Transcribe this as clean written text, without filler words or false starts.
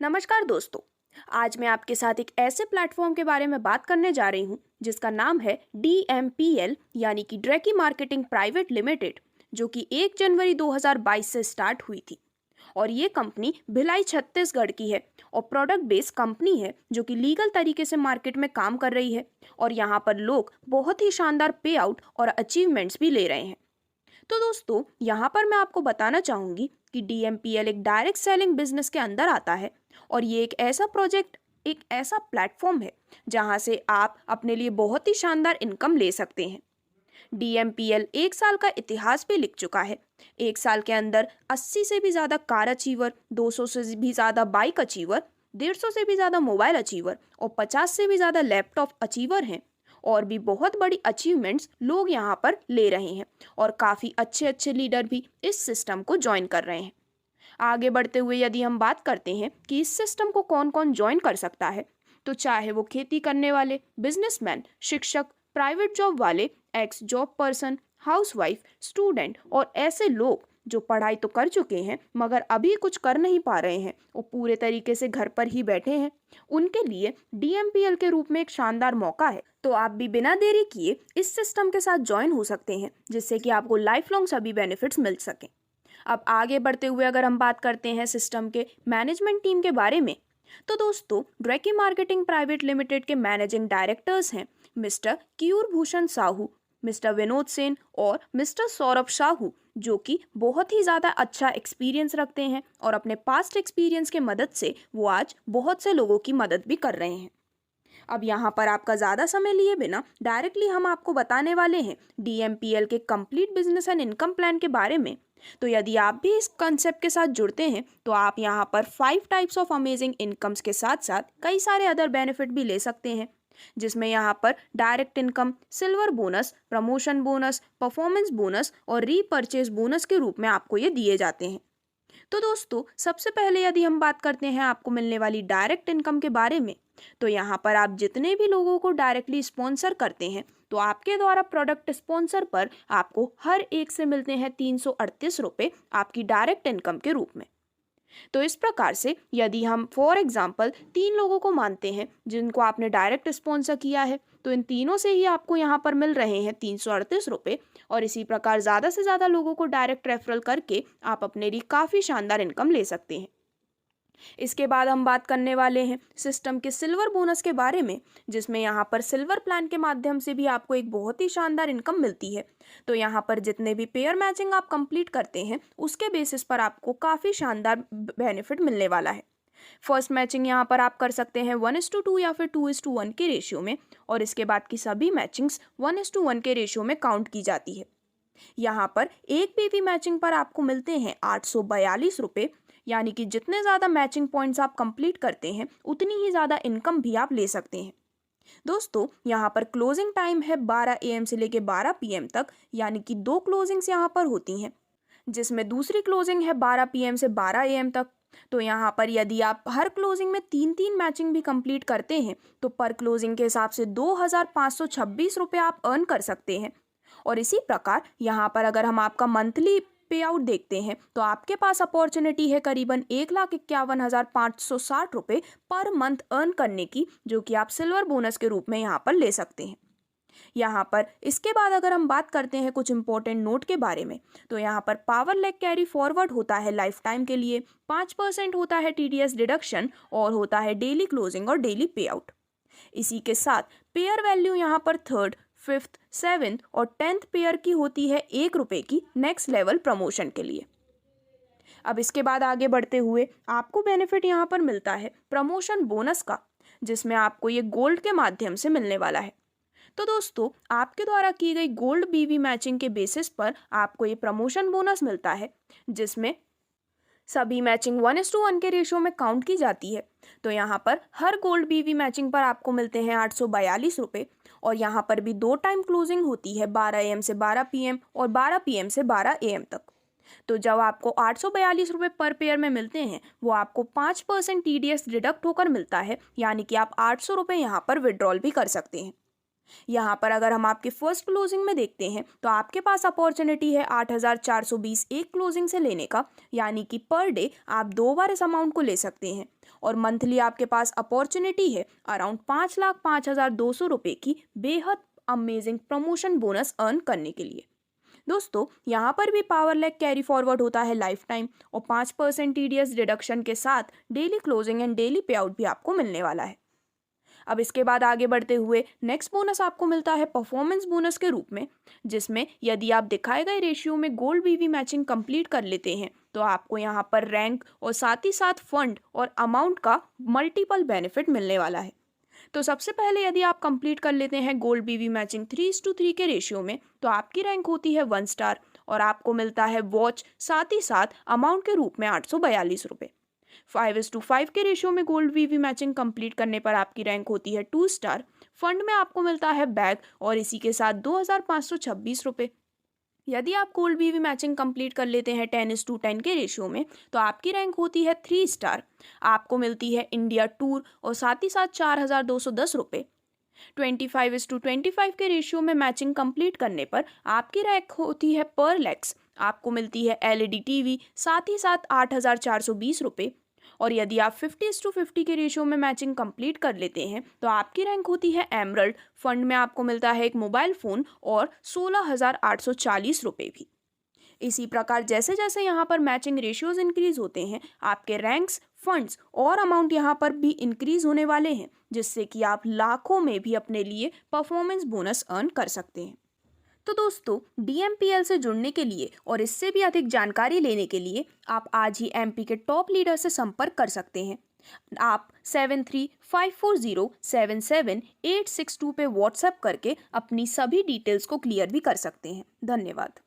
नमस्कार दोस्तों। आज मैं आपके साथ एक ऐसे प्लेटफॉर्म के बारे में बात करने जा रही हूं जिसका नाम है DMPL यानी कि ड्रैकी मार्केटिंग प्राइवेट लिमिटेड, जो कि 1 जनवरी 2022 से स्टार्ट हुई थी। और ये कंपनी भिलाई छत्तीसगढ़ की है और प्रोडक्ट बेस्ड कंपनी है जो कि लीगल तरीके से मार्केट में काम कर रही है। और यहाँ पर लोग बहुत ही शानदार पे आउट और अचीवमेंट्स भी ले रहे हैं। तो दोस्तों, यहाँ पर मैं आपको बताना चाहूँगी कि DMPL एक डायरेक्ट सेलिंग बिजनेस के अंदर आता है और ये एक ऐसा प्लेटफॉर्म है जहाँ से आप अपने लिए बहुत ही शानदार इनकम ले सकते हैं। DMPL 1 साल का इतिहास भी लिख चुका है। 1 साल के अंदर 80 से भी ज़्यादा कार अचीवर, 200 से भी ज़्यादा बाइक अचीवर, 150 से भी ज़्यादा मोबाइल अचीवर और 50 से भी ज़्यादा लैपटॉप अचीवर हैं। और भी बहुत बड़ी अचीवमेंट्स लोग यहाँ पर ले रहे हैं और काफ़ी अच्छे अच्छे लीडर भी इस सिस्टम को ज्वाइन कर रहे हैं। आगे बढ़ते हुए यदि हम बात करते हैं कि इस सिस्टम को कौन कौन ज्वाइन कर सकता है, तो चाहे वो खेती करने वाले, बिजनेसमैन, शिक्षक, प्राइवेट जॉब वाले, x job person, housewife, student और ऐसे लोग जो पढ़ाई तो कर चुके हैं मगर अभी कुछ कर नहीं पा रहे हैं और पूरे तरीके से घर पर ही बैठे हैं, उनके लिए DMPL के रूप में एक शानदार मौका है। तो आप भी बिना देरी किए इस सिस्टम के साथ ज्वाइन हो सकते हैं जिससे कि आपको लाइफ लॉन्ग सभी बेनिफिट्स मिल सकें। अब आगे बढ़ते हुए अगर हम बात करते हैं सिस्टम के मैनेजमेंट टीम के बारे में, तो दोस्तों ड्रैकी मार्केटिंग प्राइवेट लिमिटेड के मैनेजिंग डायरेक्टर्स हैं मिस्टर कियूर भूषण साहू, मिस्टर विनोद सेन और मिस्टर सौरभ साहू, जो कि बहुत ही ज़्यादा अच्छा एक्सपीरियंस रखते हैं और अपने पास्ट एक्सपीरियंस के मदद से वो आज बहुत से लोगों की मदद भी कर रहे हैं। अब यहाँ पर आपका ज़्यादा समय लिए बिना डायरेक्टली हम आपको बताने वाले हैं DMPL के complete business and income plan के बारे में। तो यदि आप भी इस कंसेप्ट के साथ जुड़ते हैं तो आप यहाँ पर 5 टाइप्स ऑफ अमेजिंग इनकम्स के साथ साथ कई सारे अदर बेनिफिट भी ले सकते हैं, जिसमें यहाँ पर direct income, silver bonus, promotion bonus, performance bonus और रीपर्चेज बोनस के रूप में आपको ये दिए जाते हैं। तो दोस्तों, सबसे पहले यदि हम बात करते हैं आपको मिलने वाली डायरेक्ट इनकम के बारे में, तो यहाँ पर आप जितने भी लोगों को डायरेक्टली स्पॉन्सर करते हैं तो आपके द्वारा प्रोडक्ट स्पॉन्सर पर आपको हर एक से मिलते हैं 338 रुपये आपकी डायरेक्ट इनकम के रूप में। तो इस प्रकार से यदि हम फॉर एग्जांपल 3 लोगों को मानते हैं जिनको आपने डायरेक्ट स्पॉन्सर किया है, तो इन तीनों से ही आपको यहाँ पर मिल रहे हैं 338 रुपये। और इसी प्रकार ज़्यादा से ज़्यादा लोगों को डायरेक्ट रेफरल करके आप अपने लिए काफ़ी शानदार इनकम ले सकते हैं। इसके बाद हम बात करने वाले हैं सिस्टम के सिल्वर बोनस के बारे में, जिसमें यहाँ पर सिल्वर प्लान के माध्यम से भी आपको एक बहुत ही शानदार इनकम मिलती है। तो यहाँ पर जितने भी पेयर मैचिंग आप कंप्लीट करते हैं उसके बेसिस पर आपको काफ़ी शानदार बेनिफिट मिलने वाला है। फर्स्ट मैचिंग यहाँ पर आप कर सकते हैं 1:2 या फिर 2:1 के रेशियो में, और इसके बाद की सभी मैचिंग्स 1:1 के रेशियो में काउंट की जाती है। यहाँ पर एक PV मैचिंग पर आपको मिलते हैं 842 रुपये, यानी कि जितने ज़्यादा मैचिंग पॉइंट्स आप कंप्लीट करते हैं उतनी ही ज़्यादा इनकम भी आप ले सकते हैं। दोस्तों, यहाँ पर क्लोजिंग टाइम है 12 AM से लेकर 12 PM तक, यानी कि 2 क्लोजिंग्स यहाँ पर होती हैं, जिसमें दूसरी क्लोजिंग है 12 PM से 12 AM तक। तो यहाँ पर यदि आप हर क्लोजिंग में 3-3 मैचिंग भी कंप्लीट करते हैं तो पर क्लोजिंग के हिसाब से 2526 रुपये आप अर्न कर सकते हैं। और इसी प्रकार यहाँ पर अगर हम आपका मंथली पे आउट देखते हैं तो आपके पास अपॉर्चुनिटी है करीबन 1,51,560 रुपये पर मंथ अर्न करने की, जो कि आप सिल्वर बोनस के रूप में यहाँ पर ले सकते हैं। यहाँ पर इसके बाद अगर हम बात करते हैं कुछ इंपॉर्टेंट नोट के बारे में, तो यहाँ पर पावर लेग कैरी फॉरवर्ड होता है लाइफ टाइम के लिए, 5% होता है TDS डिडक्शन और होता है डेली क्लोजिंग और डेली पे आउट। इसी के साथ पेयर वैल्यू यहाँ पर 3rd, 5th, 7th और 10th पेयर की होती है 1 रुपये की नेक्स्ट लेवल प्रमोशन के लिए। अब इसके बाद आगे बढ़ते हुए आपको बेनिफिट यहाँ पर मिलता है प्रमोशन बोनस का, जिसमें आपको ये गोल्ड के माध्यम से मिलने वाला है। तो दोस्तों, आपके द्वारा की गई गोल्ड BV मैचिंग के बेसिस पर आपको ये प्रमोशन बोनस मिलता है, जिसमें सभी मैचिंग 1:1 के रेशियो में काउंट की जाती है। तो यहाँ पर हर गोल्ड BV मैचिंग पर आपको मिलते हैं 842 रुपये, और यहाँ पर भी 2 टाइम क्लोजिंग होती है 12 AM से 12 PM और 12 PM से 12 AM तक। तो जब आपको 842 रुपये पर पेयर में मिलते हैं वो आपको 5% TDS डिडक्ट होकर मिलता है, यानी कि आप 800 रुपये यहाँ पर विड्रॉल भी कर सकते हैं। यहाँ पर अगर हम आपके फर्स्ट क्लोजिंग में देखते हैं तो आपके पास अपॉर्चुनिटी है 8,420 एक क्लोजिंग से लेने का, यानी कि पर डे आप 2 बार इस अमाउंट को ले सकते हैं। और मंथली आपके पास अपॉर्चुनिटी है अराउंड 5,05,200 रुपये की बेहद अमेजिंग प्रमोशन बोनस अर्न करने के लिए। दोस्तों, यहाँ पर भी पावर लेग कैरी फॉरवर्ड होता है लाइफ टाइम और 5% TDS डिडक्शन के साथ डेली क्लोजिंग एंड डेली पे आउट भी आपको मिलने वाला है। अब इसके बाद आगे बढ़ते हुए नेक्स्ट बोनस आपको मिलता है परफॉर्मेंस बोनस के रूप में, जिसमें यदि आप दिखाए गए रेशियो में गोल्ड वीवी मैचिंग कंप्लीट कर लेते हैं तो आपको यहाँ पर रैंक और साथ ही साथ फंड और अमाउंट का मल्टीपल बेनिफिट मिलने वाला है। तो सबसे पहले यदि आप कंप्लीट कर लेते हैं गोल्ड बीवी मैचिंग 3:3 के रेशियो में तो आपकी रैंक होती है 1 स्टार और आपको मिलता है वॉच, साथ ही साथ अमाउंट के रूप में 842 रुपये। 5:5 के रेशियो में गोल्ड वीवी मैचिंग कंप्लीट करने पर आपकी रैंक होती है 2 स्टार। फंड में आपको मिलता है बैग और इसी के साथ 2,526 रुपये। यदि आप गोल्ड वीवी मैचिंग कंप्लीट कर लेते हैं 10:10 के रेशियो में तो आपकी रैंक होती है 3 स्टार। आपको मिलती है इंडिया टूर और साथ ही साथ 4,210 रुपये। 25:25 के रेशियो में मैचिंग कंप्लीट करने पर आपकी रैंक होती है पर लैक्स। आपको मिलती है LED टीवी, साथ ही साथ 8,420 रुपये। और यदि आप 50:50 के रेशियो में मैचिंग कंप्लीट कर लेते हैं तो आपकी रैंक होती है एमरल्ड। फंड में आपको मिलता है एक मोबाइल फ़ोन और 16,840 रुपये भी। इसी प्रकार जैसे जैसे यहाँ पर मैचिंग रेशियोज इंक्रीज होते हैं आपके रैंक्स, फंड्स और अमाउंट यहाँ पर भी इंक्रीज होने वाले हैं, जिससे कि आप लाखों में भी अपने लिए परफॉर्मेंस बोनस अर्न कर सकते हैं। तो दोस्तों, DMPL से जुड़ने के लिए और इससे भी अधिक जानकारी लेने के लिए आप आज ही MP के टॉप लीडर से संपर्क कर सकते हैं। आप 7354077862 पे व्हाट्सएप करके अपनी सभी डिटेल्स को क्लियर भी कर सकते हैं। धन्यवाद।